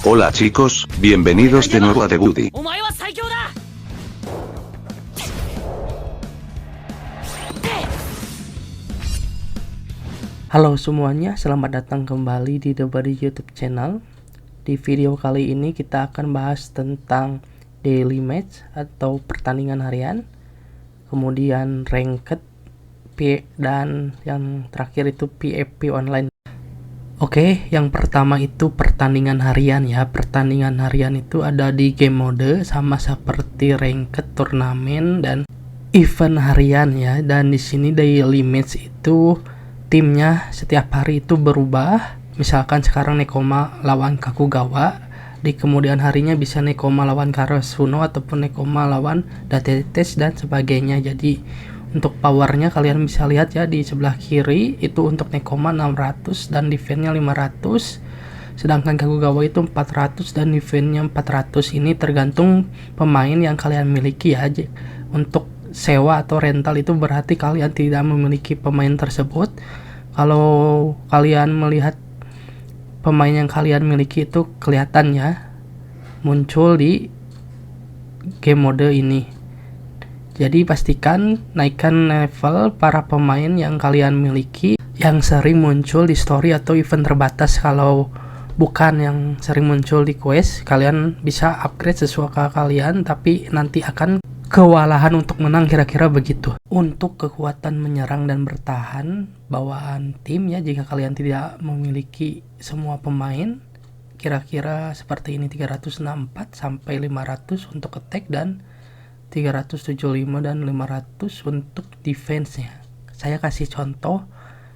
Hola chicos, bienvenidos de nuevo a The Woody. Halo semuanya, selamat datang kembali di The Buddy YouTube channel. Di video kali ini kita akan bahas tentang daily match atau pertandingan harian, kemudian ranked, dan yang terakhir itu PvP online. Oke, yang pertama itu pertandingan harian ya. Pertandingan harian itu ada di game mode sama seperti ranked, turnamen, dan event harian ya. Dan di sini daily match itu timnya setiap hari itu berubah. Misalkan sekarang Nekoma lawan Kakugawa, di kemudian harinya bisa Nekoma lawan Karasuno ataupun Nekoma lawan Datetes dan sebagainya. Jadi untuk powernya kalian bisa lihat ya di sebelah kiri itu untuk Nekoma 600 dan defense-nya 500, sedangkan Kakugawa itu 400 dan defense-nya 400. Ini tergantung pemain yang kalian miliki ya. Untuk sewa atau rental itu berarti kalian tidak memiliki pemain tersebut. Kalau kalian melihat pemain yang kalian miliki itu kelihatan ya, muncul di game mode ini. Jadi pastikan naikkan level para pemain yang kalian miliki yang sering muncul di story atau event terbatas. Kalau bukan yang sering muncul di quest, kalian bisa upgrade sesuai kalian, tapi nanti akan kewalahan untuk menang, kira-kira begitu. Untuk kekuatan menyerang dan bertahan bawaan tim ya, jika kalian tidak memiliki semua pemain, kira-kira seperti ini: 364 sampai 500 untuk attack dan 375 dan 500 untuk defense-nya. Saya kasih contoh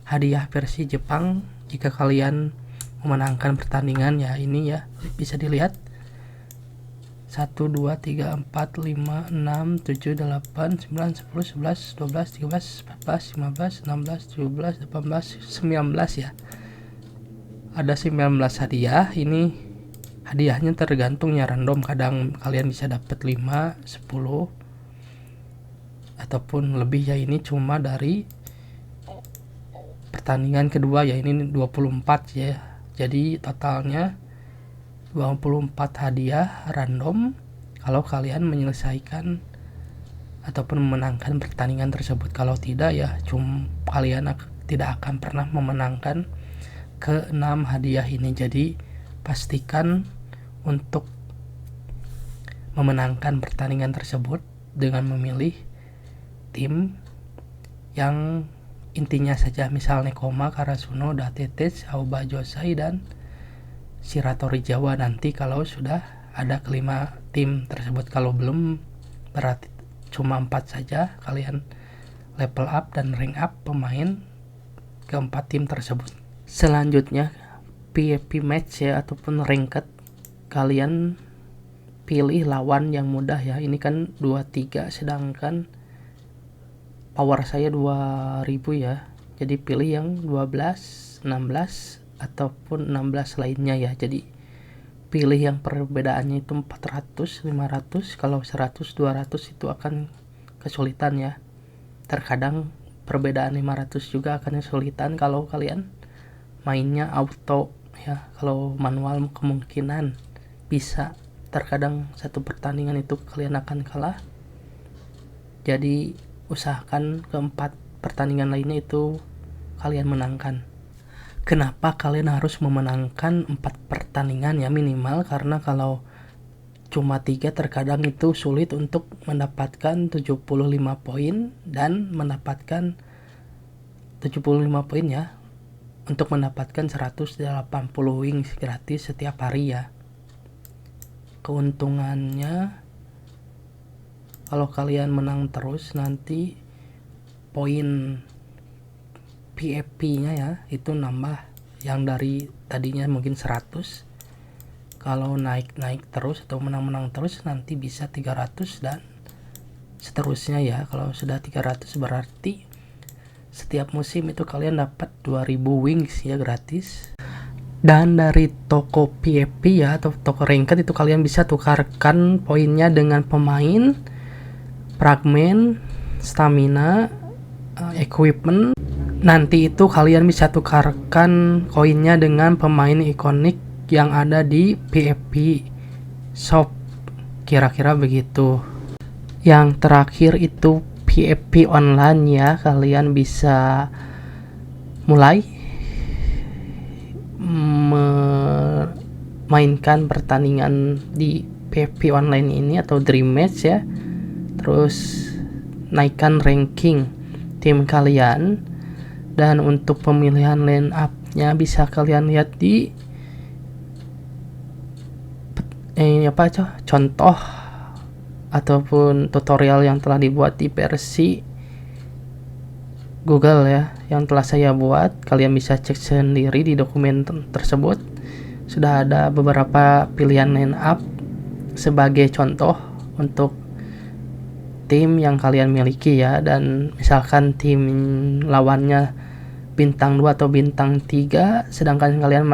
hadiah versi Jepang jika kalian memenangkan pertandingan ya. Ini ya bisa dilihat 1, 2, 3, 4, 5, 6, 7, 8, 9, 10, 11, 12, 13, 14, 15, 16, 17, 18, 19 ya. Ada 19 hadiah. Ini hadiahnya tergantungnya random, kadang kalian bisa dapat 5, 10 ataupun lebih ya. Ini cuma dari pertandingan kedua ya, ini 24 ya. Jadi totalnya 24 hadiah random kalau kalian menyelesaikan ataupun memenangkan pertandingan tersebut. Kalau tidak ya kalian tidak akan pernah memenangkan ke 6 hadiah ini. Jadi pastikan untuk memenangkan pertandingan tersebut dengan memilih tim yang intinya saja, misal Nekoma, Karasuno, Datetes, Aoba Josai, dan Shiratori Jawa. Nanti kalau sudah ada kelima tim tersebut, kalau belum berarti cuma 4 saja, kalian level up dan rank up pemain keempat tim tersebut. Selanjutnya PvP match ya ataupun ranked, kalian pilih lawan yang mudah ya. Ini kan 23 sedangkan power saya 2000 ya. Jadi pilih yang 12, 16 ataupun 16 lainnya ya. Jadi pilih yang perbedaannya itu 400, 500. Kalau 100, 200 itu akan kesulitan ya. Terkadang perbedaan 500 juga akan kesulitan kalau kalian mainnya auto ya. Kalau manual kemungkinan bisa, terkadang satu pertandingan itu kalian akan kalah. Jadi usahakan keempat pertandingan lainnya itu kalian menangkan. Kenapa kalian harus memenangkan 4 pertandingan ya minimal? Karena kalau cuma 3 terkadang itu sulit untuk mendapatkan 75 poin dan mendapatkan 75 poin ya, untuk mendapatkan 180 wings gratis setiap hari ya. Keuntungannya kalau kalian menang terus, nanti poin PvP-nya ya itu nambah, yang dari tadinya mungkin 100, kalau naik terus atau menang terus nanti bisa 300 dan seterusnya ya. Kalau sudah 300 berarti setiap musim itu kalian dapat 2000 wings ya gratis. Dan dari toko PvP ya atau toko ranked itu kalian bisa tukarkan poinnya dengan pemain, fragmen, stamina, equipment. Nanti itu kalian bisa tukarkan koinnya dengan pemain ikonik yang ada di PFP Shop, kira-kira begitu. Yang terakhir itu PFP online ya, kalian bisa mulai memainkan pertandingan di PFP online ini atau Dream Match ya. Terus naikkan ranking tim kalian, dan untuk pemilihan line up-nya bisa kalian lihat di contoh ataupun tutorial yang telah dibuat di versi Google ya, yang telah saya buat. Kalian bisa cek sendiri di dokumen tersebut. Sudah ada beberapa pilihan line up sebagai contoh untuk tim yang kalian miliki ya. Dan misalkan tim lawannya bintang 2 atau bintang 3, sedangkan kalian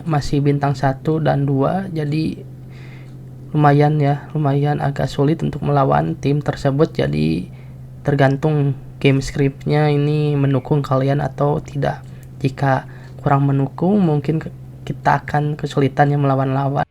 masih bintang 1 dan 2, jadi lumayan agak sulit untuk melawan tim tersebut. Jadi tergantung game scriptnya ini mendukung kalian atau tidak. Jika kurang mendukung, mungkin kita akan kesulitan yang melawan lawan.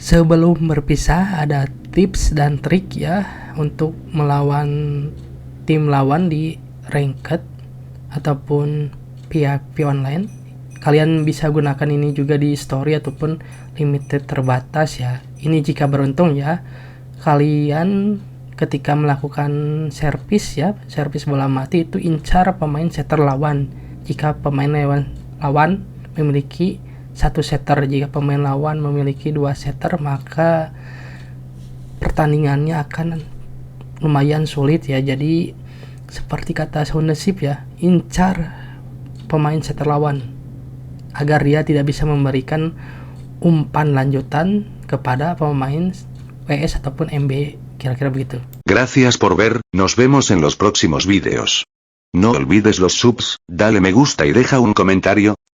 Sebelum berpisah, ada tips dan trik ya untuk melawan tim lawan di ranked ataupun PvP online. Kalian bisa gunakan ini juga di story ataupun limited terbatas ya. Ini jika beruntung ya. Kalian ketika melakukan servis bola mati itu incar pemain setter lawan. Jika pemain lawan memiliki 1 setter, jika pemain lawan memiliki 2 setter, maka pertandingannya akan lumayan sulit ya. Jadi seperti kata Soundship ya, incar pemain setter lawan agar dia tidak bisa memberikan umpan lanjutan kepada pemain WS ataupun MB, kira-kira begitu. Gracias por ver, nos vemos en los próximos vídeos. No olvides los subs, dale me gusta y deja un comentario.